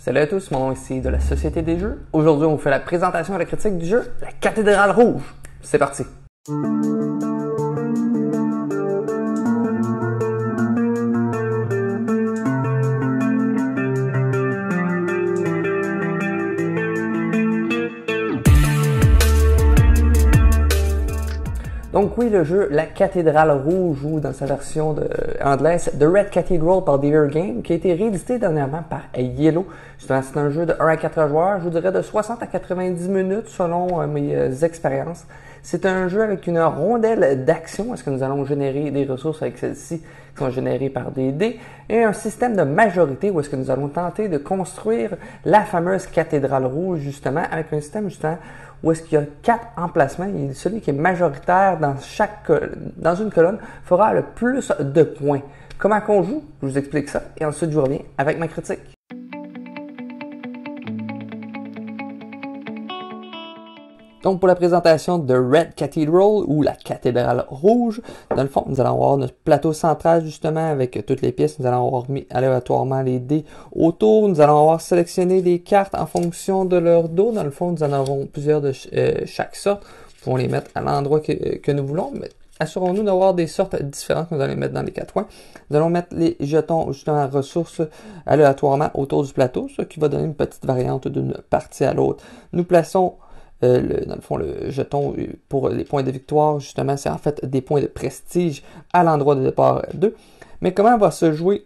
Salut à tous, mon nom est ici de la Société des Jeux. Aujourd'hui, on vous fait la présentation et la critique du jeu La Cathédrale Rouge. C'est parti! Donc oui, le jeu La Cathédrale Rouge, ou dans sa version anglaise, The Red Cathedral par Deer Game, qui a été réédité dernièrement par Yellow. Justement, c'est un jeu de 1 à 4 joueurs, je vous dirais de 60 à 90 minutes selon mes expériences. C'est un jeu avec une rondelle d'action, est-ce que nous allons générer des ressources avec celle-ci qui sont générées par des dés, et un système de majorité où est-ce que nous allons tenter de construire la fameuse Cathédrale Rouge, justement, avec un système justement où est-ce qu'il y a 4 emplacements, et celui qui est majoritaire dans une colonne fera le plus de points. Comment qu'on joue? Je vous explique ça, et ensuite je vous reviens avec ma critique. Donc, pour la présentation de Red Cathedral, ou la Cathédrale Rouge, dans le fond, nous allons avoir notre plateau central, justement, avec toutes les pièces. Nous allons avoir mis aléatoirement les dés autour. Nous allons avoir sélectionné des cartes en fonction de leur dos. Dans le fond, nous en aurons plusieurs de chaque sorte. Nous pouvons les mettre à l'endroit que nous voulons. Mais assurons-nous d'avoir des sortes différentes que nous allons mettre dans les 4 coins. Nous allons mettre les jetons, justement, ressources aléatoirement autour du plateau, ce qui va donner une petite variante d'une partie à l'autre. Nous plaçons dans le fond, le jeton pour les points de victoire, justement, c'est en fait des points de prestige à l'endroit de départ 2. Mais comment va se jouer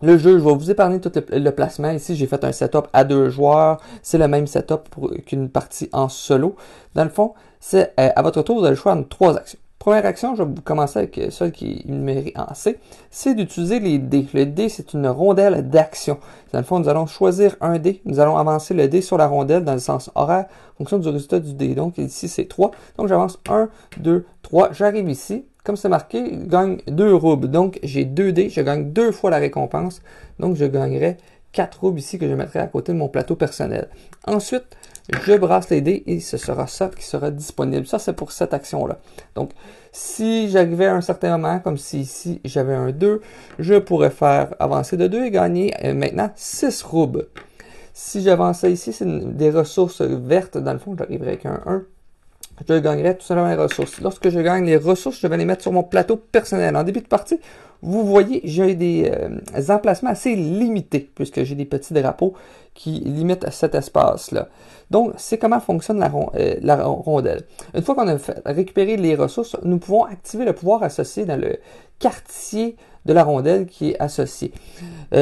le jeu? Je vais vous épargner tout le placement. Ici, j'ai fait un setup à 2 joueurs. C'est le même setup qu'une partie en solo. Dans le fond, c'est à votre tour, vous allez choisir 3 actions. Première action, je vais commencer avec celle qui est numérée en C, c'est d'utiliser les dés. Le dé, c'est une rondelle d'action. Dans le fond, nous allons choisir un dé. Nous allons avancer le dé sur la rondelle dans le sens horaire en fonction du résultat du dé. Donc ici, c'est 3. Donc j'avance 1, 2, 3. J'arrive ici. Comme c'est marqué, je gagne 2 roubles. Donc j'ai 2 dés. Je gagne 2 fois la récompense. Donc je gagnerai 4 roubles ici que je mettrai à côté de mon plateau personnel. Ensuite, je brasse les dés et ce sera ça qui sera disponible. Ça, c'est pour cette action-là. Donc, si j'arrivais à un certain moment, comme si ici j'avais un 2, je pourrais faire avancer de 2 et gagner maintenant 6 roubles. Si j'avançais ici, c'est des ressources vertes. Dans le fond, j'arriverais avec un 1. Je gagnerais tout simplement les ressources. Lorsque je gagne les ressources, je vais les mettre sur mon plateau personnel. En début de partie, vous voyez, j'ai des emplacements assez limités, puisque j'ai des petits drapeaux qui limitent cet espace-là. Donc, c'est comment fonctionne la rondelle. Une fois qu'on a récupéré les ressources, nous pouvons activer le pouvoir associé dans le quartier de la rondelle qui est associé.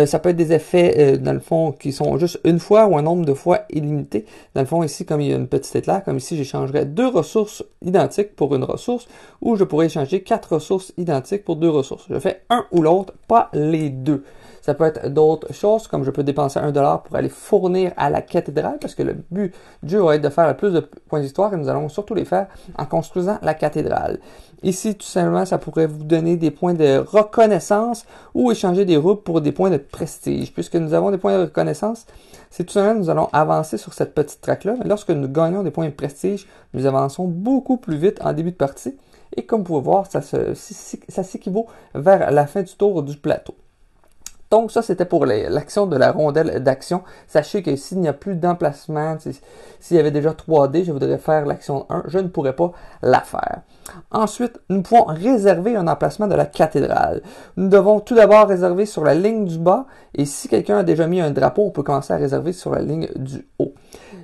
Ça peut être des effets, dans le fond, qui sont juste une fois ou un nombre de fois illimité. Dans le fond, ici, comme il y a une petite éclair, comme ici, j'échangerais 2 ressources identiques pour une ressource, ou je pourrais échanger 4 ressources identiques pour 2 ressources. Je fais un ou l'autre, pas les deux. Ça peut être d'autres choses, comme je peux dépenser 1$ pour aller fournir à la cathédrale, parce que le but du jeu va être de faire le plus de points d'histoire, et nous allons surtout les faire en construisant la cathédrale. Ici, tout simplement, ça pourrait vous donner des points de reconnaissance ou échanger des roubles pour des points de prestige. Puisque nous avons des points de reconnaissance, c'est tout simplement, nous allons avancer sur cette petite track-là, mais lorsque nous gagnons des points de prestige, nous avançons beaucoup plus vite en début de partie, et comme vous pouvez voir, ça s'équivaut vers la fin du tour du plateau. Donc ça, c'était pour l'action de la rondelle d'action. Sachez que s'il n'y a plus d'emplacement, s'il y avait déjà 3D, je voudrais faire l'action 1, je ne pourrais pas la faire. Ensuite, nous pouvons réserver un emplacement de la cathédrale. Nous devons tout d'abord réserver sur la ligne du bas, et si quelqu'un a déjà mis un drapeau, on peut commencer à réserver sur la ligne du haut.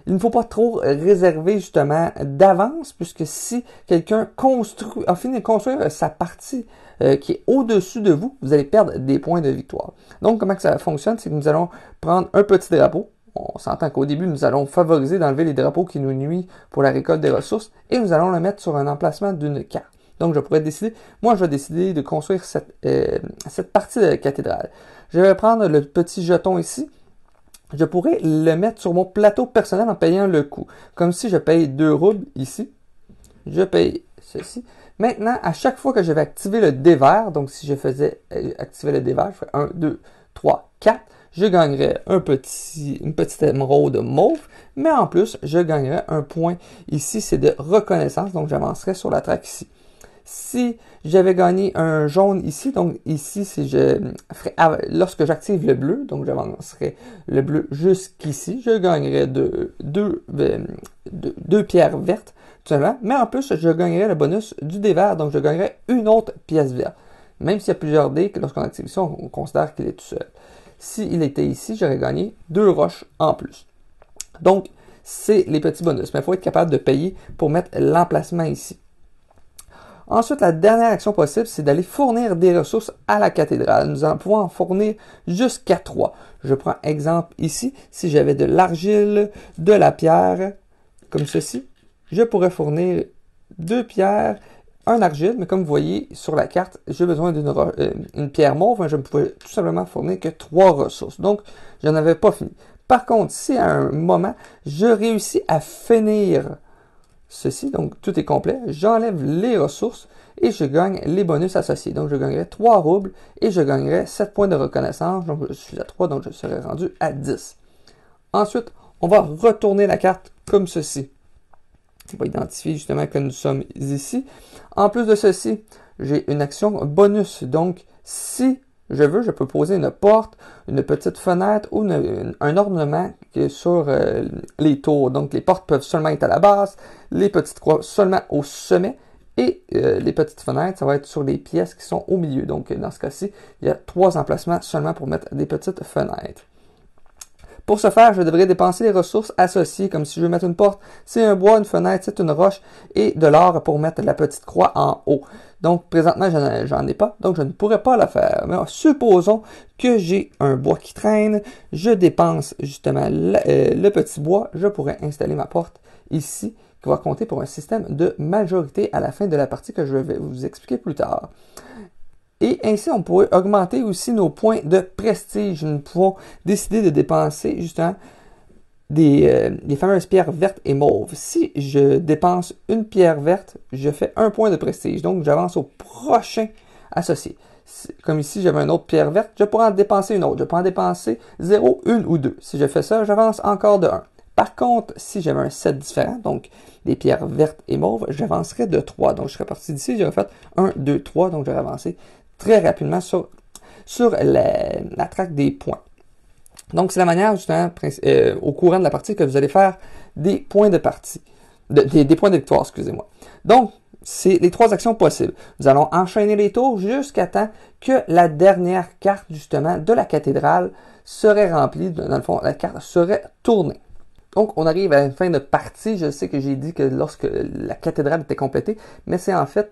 Il ne faut pas trop réserver justement d'avance, puisque si quelqu'un a fini de construire sa partie qui est au-dessus de vous, vous allez perdre des points de victoire. Donc, comment que ça fonctionne? C'est que nous allons prendre un petit drapeau. On s'entend qu'au début, nous allons favoriser d'enlever les drapeaux qui nous nuisent pour la récolte des ressources, et nous allons le mettre sur un emplacement d'une carte. Donc, je pourrais décider, moi, je vais décider de construire cette partie de la cathédrale. Je vais prendre le petit jeton ici. Je pourrais le mettre sur mon plateau personnel en payant le coût. Comme si je paye 2 roubles ici. Je paye ceci. Maintenant, à chaque fois que je vais activer le dé vert, donc si je faisais activer le dé vert, je ferais 1, 2, 3, 4, je gagnerais une petite émeraude mauve, mais en plus, je gagnerais un point ici, c'est de reconnaissance, donc j'avancerai sur la track ici. Si j'avais gagné un jaune ici, donc ici, si je ferais, lorsque j'active le bleu, donc j'avancerai le bleu jusqu'ici, je gagnerais deux pierres vertes, tout simplement. Mais en plus, je gagnerais le bonus du dé vert, donc je gagnerais une autre pièce verte. Même s'il y a plusieurs dés, lorsqu'on active ça, on considère qu'il est tout seul. S'il était ici, j'aurais gagné 2 roches en plus. Donc, c'est les petits bonus, mais il faut être capable de payer pour mettre l'emplacement ici. Ensuite, la dernière action possible, c'est d'aller fournir des ressources à la cathédrale. Nous allons pouvoir en fournir jusqu'à 3. Je prends exemple ici, si j'avais de l'argile, de la pierre, comme ceci, je pourrais fournir 2 pierres, un argile, mais comme vous voyez sur la carte, j'ai besoin d'une pierre mauve, je ne pouvais tout simplement fournir que 3 ressources. Donc, je n'en avais pas fini. Par contre, si à un moment, je réussis à finir ceci, donc tout est complet, j'enlève les ressources et je gagne les bonus associés. Donc, je gagnerai 3 roubles et je gagnerai 7 points de reconnaissance. Donc, je suis à 3, donc je serai rendu à 10. Ensuite, on va retourner la carte comme ceci. On va identifier justement que nous sommes ici. En plus de ceci, j'ai une action bonus. Donc, si je veux, je peux poser une porte, une petite fenêtre ou un ornement qui est sur les tours. Donc, les portes peuvent seulement être à la base, les petites croix seulement au sommet et les petites fenêtres, ça va être sur les pièces qui sont au milieu. Donc, dans ce cas-ci, il y a 3 emplacements seulement pour mettre des petites fenêtres. Pour ce faire, je devrais dépenser les ressources associées, comme si je veux mettre une porte, c'est un bois, une fenêtre, c'est une roche, et de l'or pour mettre la petite croix en haut. Donc, présentement, j'en ai pas, donc je ne pourrais pas le faire. Mais supposons que j'ai un bois qui traîne, je dépense justement le petit bois, je pourrais installer ma porte ici, qui va compter pour un système de majorité à la fin de la partie que je vais vous expliquer plus tard. Et ainsi, on pourrait augmenter aussi nos points de prestige. Nous pouvons décider de dépenser justement des fameuses pierres vertes et mauves. Si je dépense une pierre verte, je fais 1 point de prestige. Donc, j'avance au prochain associé. Comme ici, j'avais une autre pierre verte, je pourrais en dépenser une autre. Je pourrais en dépenser 0, 1 ou 2. Si je fais ça, j'avance encore de 1. Par contre, si j'avais un set différent, donc des pierres vertes et mauves, j'avancerais de 3. Donc, je serais parti d'ici, j'aurais fait 1, 2, 3. Donc, j'aurais avancé très rapidement sur la traque des points. Donc, c'est la manière, justement, au courant de la partie, que vous allez faire des points de partie. Des points de victoire, excusez-moi. Donc, c'est les 3 actions possibles. Nous allons enchaîner les tours jusqu'à temps que la dernière carte, justement, de la cathédrale serait remplie. Dans le fond, la carte serait tournée. Donc, on arrive à la fin de partie. Je sais que j'ai dit que lorsque la cathédrale était complétée, mais c'est en fait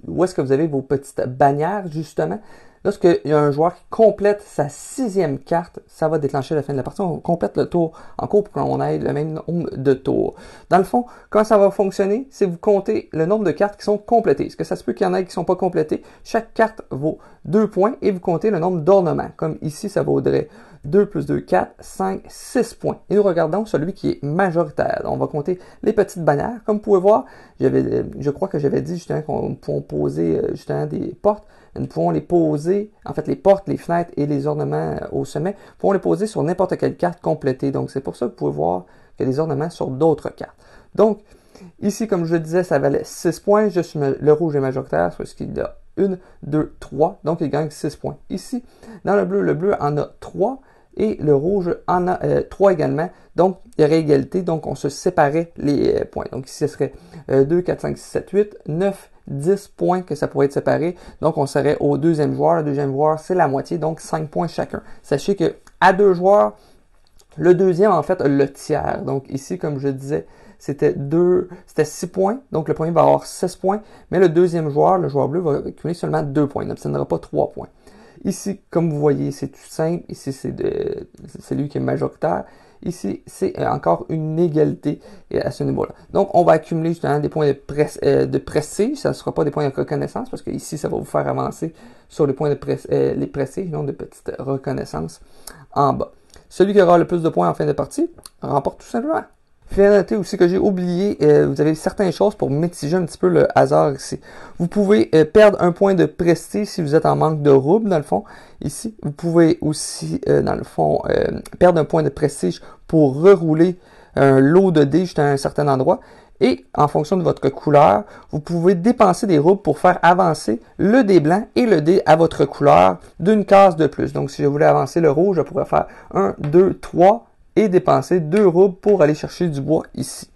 où est-ce que vous avez vos petites bannières, justement. Lorsqu'il y a un joueur qui complète sa 6e carte, ça va déclencher la fin de la partie. On complète le tour en cours pour qu'on ait le même nombre de tours. Dans le fond, comment ça va fonctionner? C'est vous comptez le nombre de cartes qui sont complétées. Est-ce que ça se peut qu'il y en ait qui ne sont pas complétées? Chaque carte vaut 2 points et vous comptez le nombre d'ornements. Comme ici, ça vaudrait 2 plus 2, 4, 5, 6 points. Et nous regardons celui qui est majoritaire. On va compter les petites bannières. Comme vous pouvez voir, je crois que j'avais dit justement qu'on pouvait poser justement des portes. Nous pouvons les poser, en fait les portes, les fenêtres et les ornements au sommet, nous pouvons les poser sur n'importe quelle carte complétée. Donc c'est pour ça que vous pouvez voir qu'il y a des ornements sur d'autres cartes. Donc ici, comme je le disais, ça valait 6 points. Le rouge est majoritaire, parce qu'il y a 1, 2, 3. Donc il gagne 6 points. Ici, dans le bleu en a 3. Et le rouge en a 3 également. Donc, il y aurait égalité. Donc, on se séparait les points. Donc, ici, ce serait 2, 4, 5, 6, 7, 8, 9, 10 points que ça pourrait être séparé. Donc, on serait au deuxième joueur. Le deuxième joueur, c'est la moitié. Donc, 5 points chacun. Sachez que à 2 joueurs, le deuxième, en fait, le tiers. Donc, ici, comme je disais, c'était 6 points. Donc, le premier va avoir 6 points. Mais le deuxième joueur, le joueur bleu, va accumuler seulement 2 points. Il n'obtiendra pas 3 points. Ici, comme vous voyez, c'est tout simple. Ici, c'est lui qui est majoritaire. Ici, c'est encore une égalité à ce niveau-là. Donc, on va accumuler justement des points de prestige. Ça ne sera pas des points de reconnaissance parce que ici, ça va vous faire avancer sur les points de les prestiges, non de petites reconnaissances en bas. Celui qui aura le plus de points en fin de partie remporte tout simplement. Il faut noter aussi que j'ai oublié, vous avez certaines choses pour mitiger un petit peu le hasard ici. Vous pouvez perdre un point de prestige si vous êtes en manque de roubles, dans le fond. Ici, vous pouvez aussi, dans le fond, perdre un point de prestige pour rerouler un lot de dés juste à un certain endroit. Et en fonction de votre couleur, vous pouvez dépenser des roubles pour faire avancer le dé blanc et le dé à votre couleur d'une case de plus. Donc si je voulais avancer le rouge, je pourrais faire 1, 2, 3 et dépenser 2 roubles pour aller chercher du bois ici.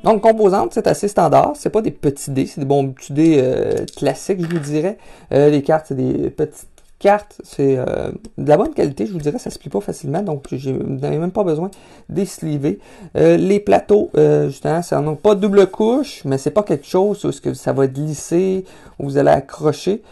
Donc, composantes, c'est assez standard. C'est pas des petits dés, c'est des bons petits dés classiques, je vous dirais. Les cartes, c'est des petites cartes. C'est de la bonne qualité, je vous dirais. Ça se plie pas facilement, donc vous n'avez même pas besoin des sleever. Les plateaux, justement, ça n'en a pas double couche, mais c'est pas quelque chose où ça va glisser, où vous allez accrocher.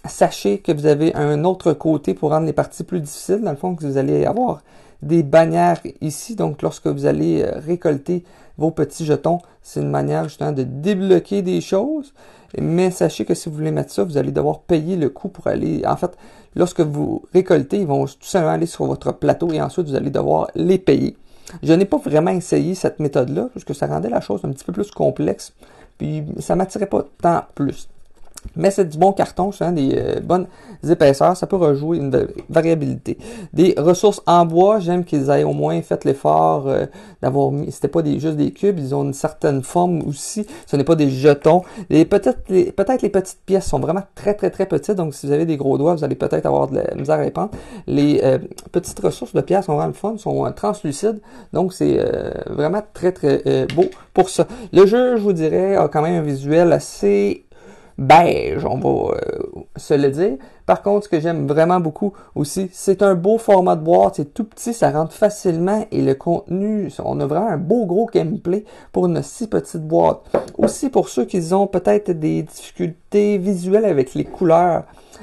Sachez que vous avez un autre côté pour rendre les parties plus difficiles. Dans le fond, que vous allez avoir des bannières ici. Donc, lorsque vous allez récolter vos petits jetons, c'est une manière justement de débloquer des choses. Mais sachez que si vous voulez mettre ça, vous allez devoir payer le coût pour aller... En fait, lorsque vous récoltez, ils vont tout simplement aller sur votre plateau et ensuite vous allez devoir les payer. Je n'ai pas vraiment essayé cette méthode-là, parce que ça rendait la chose un petit peu plus complexe. Puis ça m'attirait pas tant plus. Mais c'est du bon carton, c'est des bonnes épaisseurs, ça peut rejouer une variabilité. Des ressources en bois, j'aime qu'ils aient au moins fait l'effort d'avoir mis, c'était pas juste des cubes, ils ont une certaine forme aussi, ce n'est pas des jetons. Peut-être les petites pièces sont vraiment très petites, donc si vous avez des gros doigts, vous allez peut-être avoir de la misère à les prendre. Les petites ressources de pièces sont vraiment le fun, sont translucides, donc c'est vraiment très beau pour ça. Le jeu, je vous dirais, a quand même un visuel assez beige, on va se le dire. Par contre, ce que j'aime vraiment beaucoup aussi, c'est un beau format de boîte, c'est tout petit, ça rentre facilement et le contenu, on a vraiment un beau gros gameplay pour une si petite boîte. Aussi pour ceux qui ont peut-être des difficultés visuelles avec les couleurs,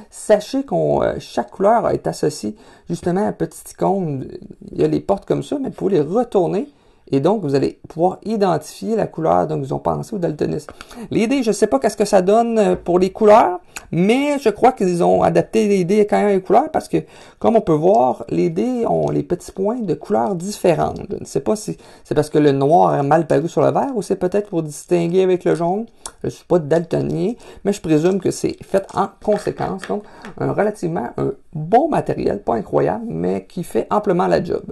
sachez qu'on chaque couleur est associée justement à un petit icône. Il y a les portes comme ça, mais vous pouvez les retourner. Et donc, vous allez pouvoir identifier la couleur dont ils ont pensé au daltonisme. Les dés, je ne sais pas qu'est-ce que ça donne pour les couleurs, mais je crois qu'ils ont adapté les dés quand même aux couleurs parce que, comme on peut voir, les dés ont les petits points de couleurs différentes. Je ne sais pas si c'est parce que le noir est mal paru sur le vert ou c'est peut-être pour distinguer avec le jaune. Je ne suis pas daltonien, mais je présume que c'est fait en conséquence. Donc, relativement un bon matériel, pas incroyable, mais qui fait amplement la job.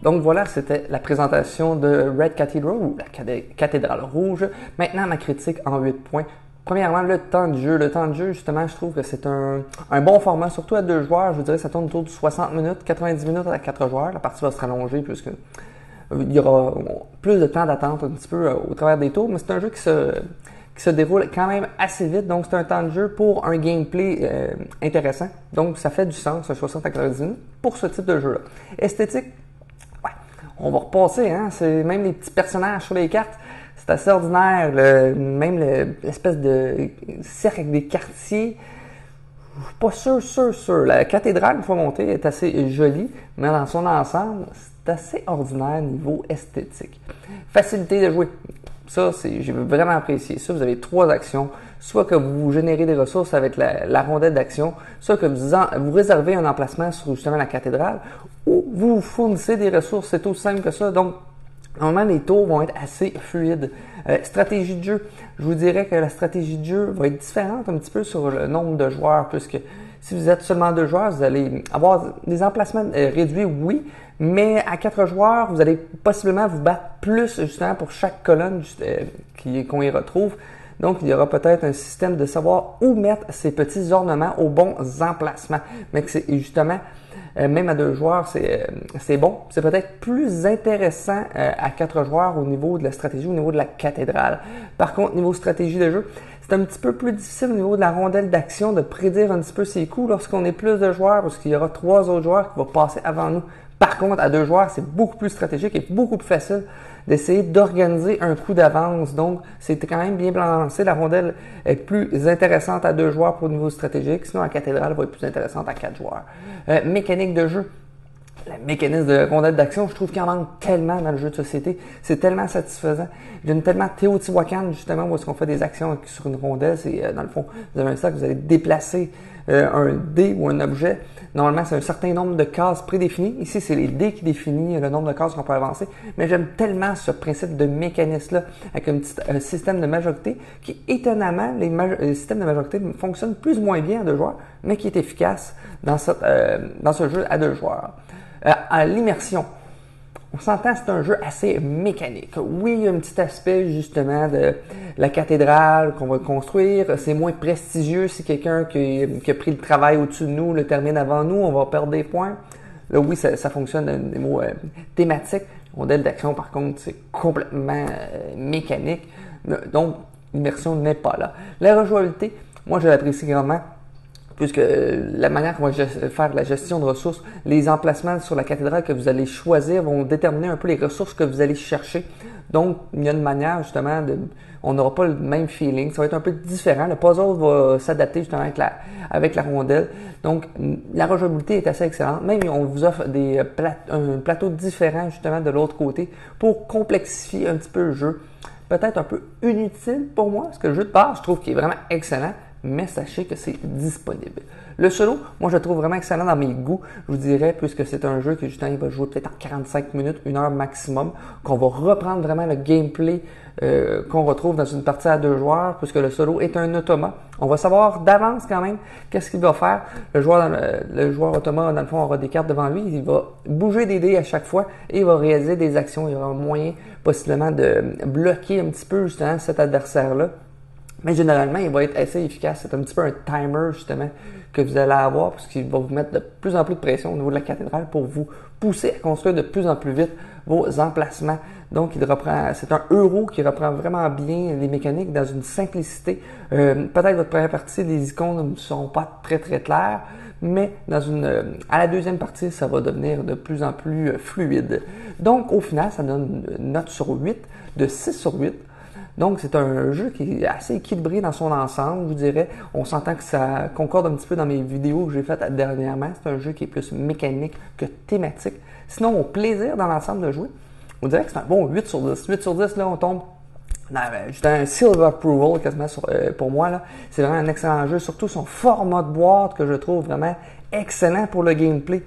Donc voilà, c'était la présentation de Red Cathedral, ou la cathédrale rouge. Maintenant, ma critique en 8 points. Premièrement, le temps de jeu. Le temps de jeu, justement, je trouve que c'est un bon format, surtout à 2 joueurs. Je vous dirais que ça tourne autour de 60 minutes, 90 minutes à 4 joueurs. La partie va se rallonger puisque il y aura plus de temps d'attente un petit peu au travers des tours, mais c'est un jeu qui se déroule quand même assez vite. Donc, c'est un temps de jeu pour un gameplay intéressant. Donc, ça fait du sens, 60 à 90 minutes, pour ce type de jeu-là. Esthétique, on va repasser, hein. C'est même les petits personnages sur les cartes, c'est assez ordinaire. Même l'espèce de cercle avec des quartiers. Je suis pas sûr. La cathédrale, une fois montée, est assez jolie, mais dans son ensemble, c'est assez ordinaire niveau esthétique. Facilité de jouer. Ça, j'ai vraiment apprécié ça. Vous avez 3 actions. Soit que vous générez des ressources avec la rondelle d'action, soit que vous réservez un emplacement sur justement la cathédrale, ou vous fournissez des ressources. C'est aussi simple que ça. Donc, normalement, les tours vont être assez fluides. Stratégie de jeu. Je vous dirais que la stratégie de jeu va être différente un petit peu sur le nombre de joueurs, puisque si vous êtes seulement 2 joueurs, vous allez avoir des emplacements réduits, oui, mais à 4 joueurs, vous allez possiblement vous battre plus justement pour chaque colonne qu'on y retrouve. Donc, il y aura peut-être un système de savoir où mettre ces petits ornements aux bons emplacements. Mais que c'est justement, même à 2 joueurs, c'est bon. C'est peut-être plus intéressant à 4 joueurs au niveau de la stratégie, au niveau de la cathédrale. Par contre, niveau stratégie de jeu, c'est un petit peu plus difficile au niveau de la rondelle d'action de prédire un petit peu ses coups lorsqu'on est plus de joueurs, parce qu'il y aura 3 autres joueurs qui vont passer avant nous. Par contre, à 2 joueurs, c'est beaucoup plus stratégique et beaucoup plus facile d'essayer d'organiser un coup d'avance. Donc, c'est quand même bien balancé. La rondelle est plus intéressante à 2 joueurs pour le niveau stratégique. Sinon, la cathédrale va être plus intéressante à 4 joueurs. Mécanique de jeu. Le mécanisme de rondelle d'action, je trouve qu'il en manque tellement dans le jeu de société. C'est tellement satisfaisant. J'aime tellement Teotihuacan, justement, où est-ce qu'on fait des actions sur une rondelle. C'est, dans le fond, vous avez un sac, vous allez déplacer un dé ou un objet, normalement, c'est un certain nombre de cases prédéfinies. Ici, c'est les dés qui définissent le nombre de cases qu'on peut avancer. Mais j'aime tellement ce principe de mécanisme-là avec un système de majorité qui, étonnamment, les systèmes de majorité fonctionnent plus ou moins bien à 2 joueurs, mais qui est efficace dans ce jeu à 2 joueurs. À l'immersion. On s'entend, c'est un jeu assez mécanique. Oui, il y a un petit aspect justement de la cathédrale qu'on va construire. C'est moins prestigieux si quelqu'un qui a pris le travail au-dessus de nous le termine avant nous, on va perdre des points. Là, oui, ça fonctionne dans des mots thématiques. Rondelle d'action, par contre, c'est complètement mécanique. Donc, l'immersion n'est pas là. La rejouabilité, moi, je l'apprécie grandement. Puisque la manière qu'on va faire la gestion de ressources, les emplacements sur la cathédrale que vous allez choisir vont déterminer un peu les ressources que vous allez chercher. Donc, il y a une manière justement on n'aura pas le même feeling, ça va être un peu différent. Le puzzle va s'adapter justement avec la rondelle. Donc, la rejouabilité est assez excellente. Même, on vous offre un plateau différent justement de l'autre côté pour complexifier un petit peu le jeu. Peut-être un peu inutile pour moi, parce que le jeu de base, je trouve qu'il est vraiment excellent. Mais sachez que c'est disponible. Le solo, moi je le trouve vraiment excellent dans mes goûts, je vous dirais, puisque c'est un jeu que justement il va jouer peut-être en 45 minutes, 1 heure maximum, qu'on va reprendre vraiment le gameplay qu'on retrouve dans une partie à 2 joueurs, puisque le solo est un automa. On va savoir d'avance quand même qu'est-ce qu'il va faire. Le joueur automa, dans le fond, aura des cartes devant lui, il va bouger des dés à chaque fois et il va réaliser des actions. Il y aura un moyen possiblement de bloquer un petit peu justement cet adversaire-là. Mais généralement, il va être assez efficace. C'est un petit peu un timer, justement, que vous allez avoir, parce qu'il va vous mettre de plus en plus de pression au niveau de la cathédrale pour vous pousser à construire de plus en plus vite vos emplacements. Donc, c'est un euro qui reprend vraiment bien les mécaniques dans une simplicité. Peut-être votre première partie, les icônes ne sont pas très, très claires, mais à la deuxième partie, ça va devenir de plus en plus fluide. Donc, au final, ça donne une note sur 8, de 6 sur 8. Donc, c'est un jeu qui est assez équilibré dans son ensemble, je vous dirais. On s'entend que ça concorde un petit peu dans mes vidéos que j'ai faites dernièrement. C'est un jeu qui est plus mécanique que thématique. Sinon, au plaisir dans l'ensemble de jouer, on dirait que c'est un bon 8 sur 10. 8 sur 10, là, on tombe dans un silver approval quasiment pour moi. Là. C'est vraiment un excellent jeu, surtout son format de boîte que je trouve vraiment excellent pour le gameplay.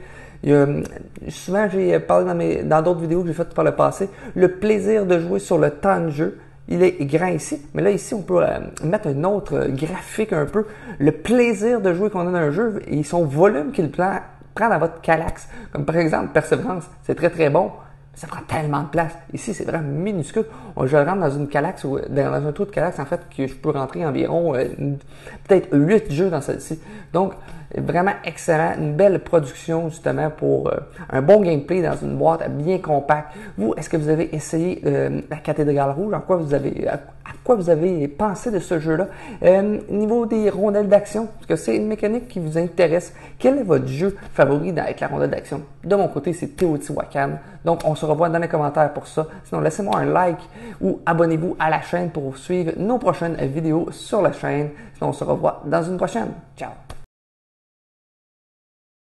Souvent, j'ai parlé dans d'autres vidéos que j'ai faites par le passé, le plaisir de jouer sur le temps de jeu. Il est grand ici, mais là ici on peut mettre un autre graphique un peu. Le plaisir de jouer qu'on a dans un jeu et son volume qu'il prend dans votre calax. Comme par exemple Persévérance, c'est très très bon, mais ça prend tellement de place. Ici c'est vraiment minuscule. Je rentre dans une calax ou dans un trou de calax en fait que je peux rentrer environ peut-être 8 jeux dans celle-ci. Donc vraiment excellent, une belle production justement pour un bon gameplay dans une boîte bien compacte. Vous, est-ce que vous avez essayé la Cathédrale Rouge? À quoi vous avez pensé de ce jeu-là? Niveau des rondelles d'action, est-ce que c'est une mécanique qui vous intéresse? Quel est votre jeu favori avec la rondelle d'action? De mon côté, c'est Teotihuacan. Donc, on se revoit dans les commentaires pour ça. Sinon, laissez-moi un like ou abonnez-vous à la chaîne pour suivre nos prochaines vidéos sur la chaîne. Sinon, on se revoit dans une prochaine. Ciao!